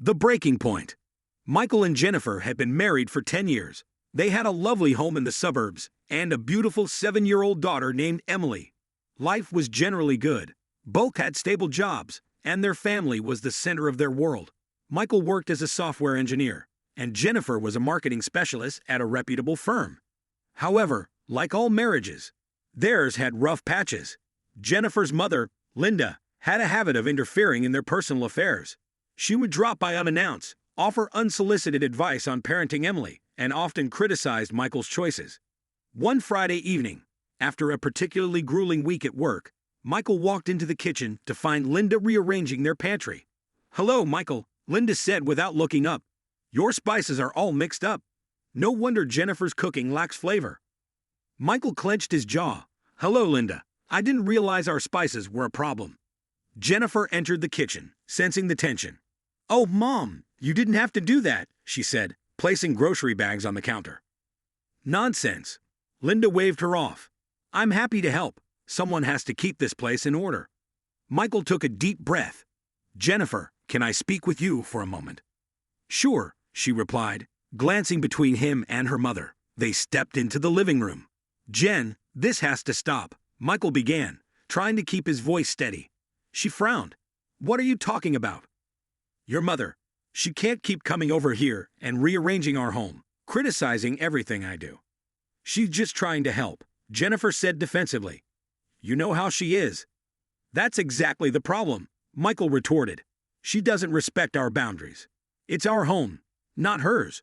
The breaking point. Michael and Jennifer had been married for 10 years. They had a lovely home in the suburbs and a beautiful 7-year-old daughter named Emily. Life was generally good. Both had stable jobs, and their family was the center of their world. Michael worked as a software engineer, and Jennifer was a marketing specialist at a reputable firm. However, like all marriages, theirs had rough patches. Jennifer's mother, Linda, had a habit of interfering in their personal affairs. She would drop by unannounced, offer unsolicited advice on parenting Emily, and often criticized Michael's choices. One Friday evening, after a particularly grueling week at work, Michael walked into the kitchen to find Linda rearranging their pantry. "Hello, Michael," Linda said without looking up. "Your spices are all mixed up. No wonder Jennifer's cooking lacks flavor." Michael clenched his jaw. "Hello, Linda. I didn't realize our spices were a problem." Jennifer entered the kitchen, sensing the tension. "Oh, Mom, you didn't have to do that," she said, placing grocery bags on the counter. "Nonsense." Linda waved her off. "I'm happy to help. Someone has to keep this place in order." Michael took a deep breath. "Jennifer, can I speak with you for a moment?" "Sure," she replied, glancing between him and her mother. They stepped into the living room. "Jen, this has to stop," Michael began, trying to keep his voice steady. She frowned. "What are you talking about?" "Your mother. She can't keep coming over here and rearranging our home, criticizing everything I do." "She's just trying to help," Jennifer said defensively. "You know how she is." "That's exactly the problem," Michael retorted. "She doesn't respect our boundaries. It's our home, not hers."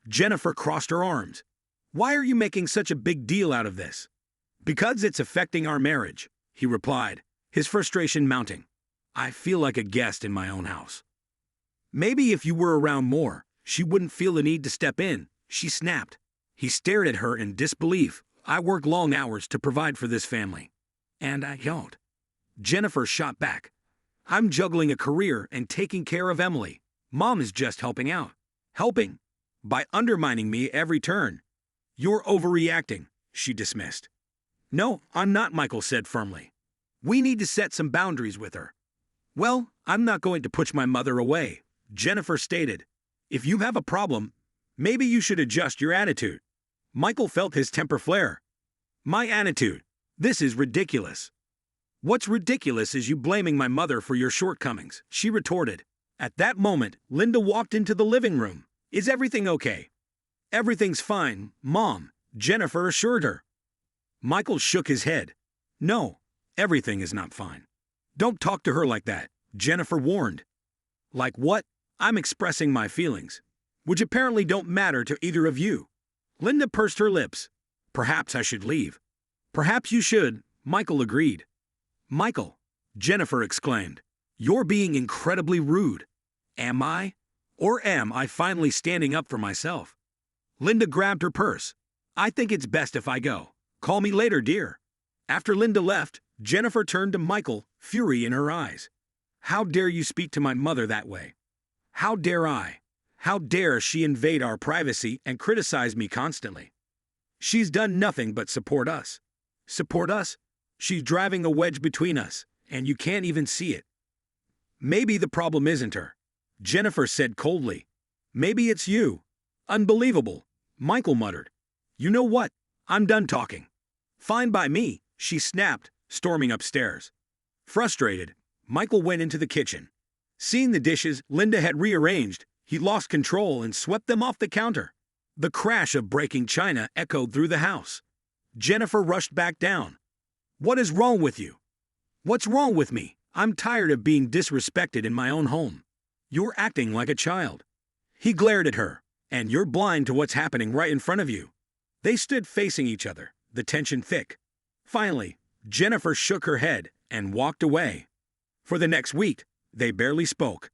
Jennifer crossed her arms. "Why are you making such a big deal out of this?" "Because it's affecting our marriage," he replied, his frustration mounting. "I feel like a guest in my own house." "Maybe if you were around more, she wouldn't feel the need to step in," she snapped. He stared at her in disbelief. "I work long hours to provide for this family. And I don't." Jennifer shot back. "I'm juggling a career and taking care of Emily. Mom is just helping out." "Helping? By undermining me every turn." "You're overreacting," she dismissed. "No, I'm not," Michael said firmly. "We need to set some boundaries with her." "Well, I'm not going to push my mother away," Jennifer stated. "If you have a problem, maybe you should adjust your attitude." Michael felt his temper flare. "My attitude? This is ridiculous." "What's ridiculous is you blaming my mother for your shortcomings," she retorted. At that moment, Linda walked into the living room. "Is everything okay?" "Everything's fine, Mom," Jennifer assured her. Michael shook his head. "No, everything is not fine." "Don't talk to her like that," Jennifer warned. "Like what?" "I'm expressing my feelings, which apparently don't matter to either of you." Linda pursed her lips. "Perhaps I should leave." "Perhaps you should," Michael agreed. "Michael," Jennifer exclaimed, "you're being incredibly rude." "Am I? Or am I finally standing up for myself?" Linda grabbed her purse. "I think it's best if I go. Call me later, dear." After Linda left, Jennifer turned to Michael, fury in her eyes. "How dare you speak to my mother that way? How dare I? How dare she invade our privacy and criticize me constantly? She's done nothing but support us." "Support us?" "She's driving a wedge between us, and you can't even see it." "Maybe the problem isn't her," Jennifer said coldly. "Maybe it's you." "Unbelievable," Michael muttered. "You know what? I'm done talking." "Fine by me," she snapped, storming upstairs. Frustrated, Michael went into the kitchen. Seeing the dishes Linda had rearranged, he lost control and swept them off the counter. The crash of breaking china echoed through the house. Jennifer rushed back down. "What is wrong with you?" "What's wrong with me? I'm tired of being disrespected in my own home." "You're acting like a child." He glared at her. "And you're blind to what's happening right in front of you." They stood facing each other, the tension thick. Finally, Jennifer shook her head and walked away. For the next week, they barely spoke.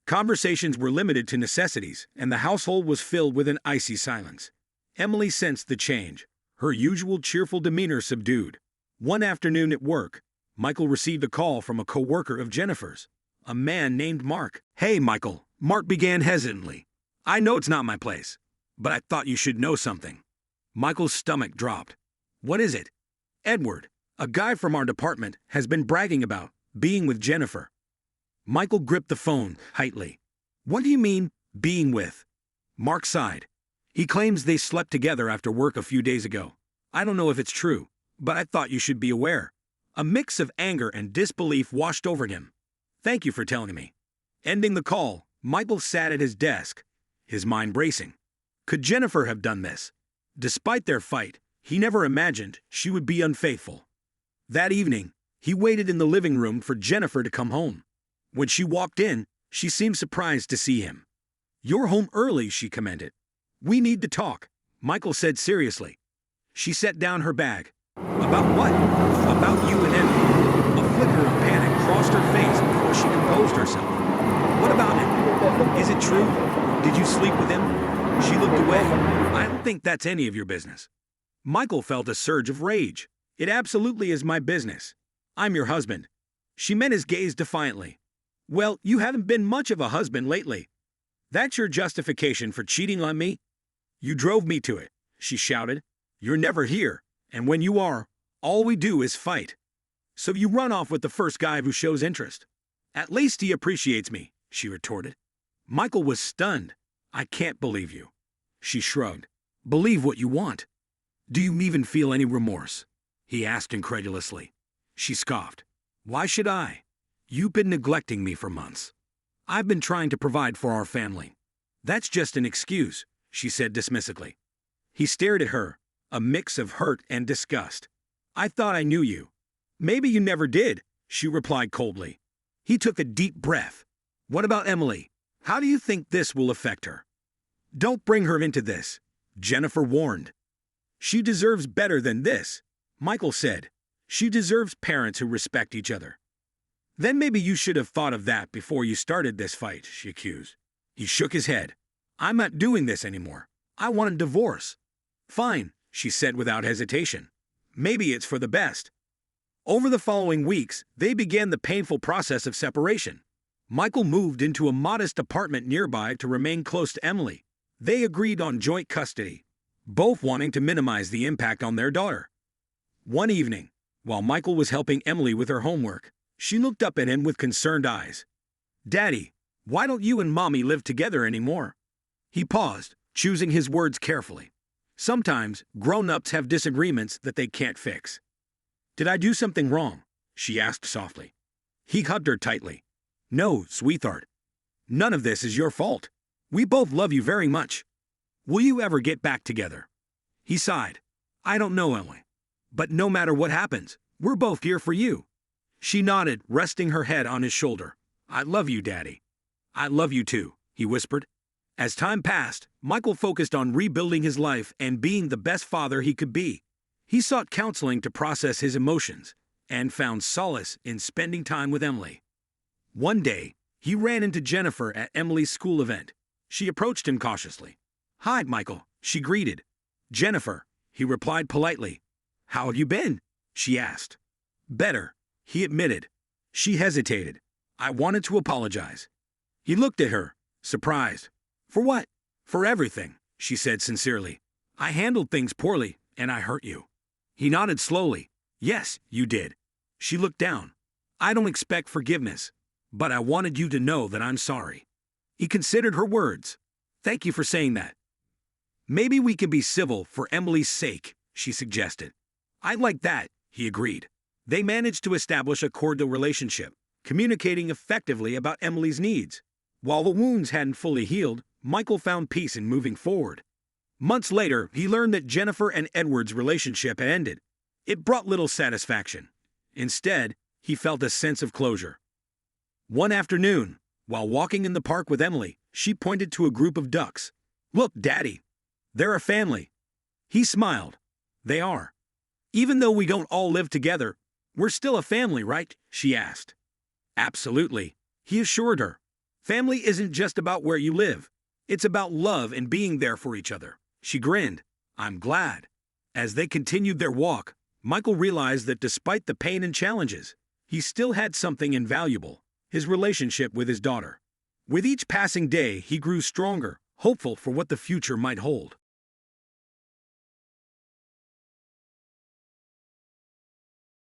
Conversations were limited to necessities, and the household was filled with an icy silence. Emily sensed the change, her usual cheerful demeanor subdued. One afternoon at work, Michael received a call from a co-worker of Jennifer's, a man named Mark. "Hey, Michael," Mark began hesitantly. "I know it's not my place, but I thought you should know something." Michael's stomach dropped. "What is it?" "Edward, a guy from our department, has been bragging about being with Jennifer." Michael gripped the phone tightly. What do you mean, being with? Mark sighed. He claims they slept together after work a few days ago. I don't know if it's true, but I thought you should be aware. A mix of anger and disbelief washed over him. Thank you for telling me. Ending the call, Michael sat at his desk, his mind bracing. Could Jennifer have done this? Despite their fight, he never imagined she would be unfaithful. That evening, he waited in the living room for Jennifer to come home. When she walked in, she seemed surprised to see him. "You're home early," she commended. "We need to talk," Michael said seriously. She set down her bag. "About what?" "About you and Emily." A flicker of panic crossed her face before she composed herself. "What about him? Is it true? Did you sleep with him?" She looked away. "I don't think that's any of your business." Michael felt a surge of rage. "It absolutely is my business. I'm your husband." She met his gaze defiantly. "Well, you haven't been much of a husband lately. That's your justification for cheating on me?" "You drove me to it," she shouted. "You're never here, and when you are, all we do is fight. So you run off with the first guy who shows interest." "At least he appreciates me," she retorted. Michael was stunned. "I can't believe you." She shrugged. "Believe what you want." "Do you even feel any remorse?" he asked incredulously. She scoffed. "Why should I? You've been neglecting me for months. I've been trying to provide for our family." "That's just an excuse," she said dismissively. He stared at her, a mix of hurt and disgust. "I thought I knew you." "Maybe you never did," she replied coldly. He took a deep breath. "What about Emily? How do you think this will affect her?" "Don't bring her into this," Jennifer warned. "She deserves better than this," Michael said. "She deserves parents who respect each other." "Then maybe you should have thought of that before you started this fight," she accused. He shook his head. "I'm not doing this anymore. I want a divorce." "Fine," she said without hesitation. "Maybe it's for the best." Over the following weeks, they began the painful process of separation. Michael moved into a modest apartment nearby to remain close to Emily. They agreed on joint custody, both wanting to minimize the impact on their daughter. One evening, while Michael was helping Emily with her homework, she looked up at him with concerned eyes. "Daddy, why don't you and Mommy live together anymore?" He paused, choosing his words carefully. Sometimes, grown-ups have disagreements that they can't fix. "Did I do something wrong?" she asked softly. He hugged her tightly. "No, sweetheart. None of this is your fault. We both love you very much. Will you ever get back together?" He sighed. "I don't know, Emily. But no matter what happens, we're both here for you." She nodded, resting her head on his shoulder. "I love you, Daddy." "I love you too," he whispered. As time passed, Michael focused on rebuilding his life and being the best father he could be. He sought counseling to process his emotions and found solace in spending time with Emily. One day, he ran into Jennifer at Emily's school event. She approached him cautiously. "Hi, Michael," she greeted. "Jennifer," he replied politely. "How have you been?" she asked. "Better," he admitted. She hesitated. "I wanted to apologize." He looked at her, surprised. "For what?" "For everything," she said sincerely. "I handled things poorly, and I hurt you." He nodded slowly. "Yes, you did." She looked down. "I don't expect forgiveness, but I wanted you to know that I'm sorry." He considered her words. "Thank you for saying that." "Maybe we can be civil for Emily's sake," she suggested. "I like that," he agreed. They managed to establish a cordial relationship, communicating effectively about Emily's needs. While the wounds hadn't fully healed, Michael found peace in moving forward. Months later, he learned that Jennifer and Edward's relationship had ended. It brought little satisfaction. Instead, he felt a sense of closure. One afternoon, while walking in the park with Emily, she pointed to a group of ducks. "Look, Daddy, they're a family." He smiled. "They are. Even though we don't all live together, we're still a family, right?" she asked. "Absolutely," he assured her. "Family isn't just about where you live. It's about love and being there for each other." She grinned. "I'm glad." As they continued their walk, Michael realized that despite the pain and challenges, he still had something invaluable: his relationship with his daughter. With each passing day, he grew stronger, hopeful for what the future might hold.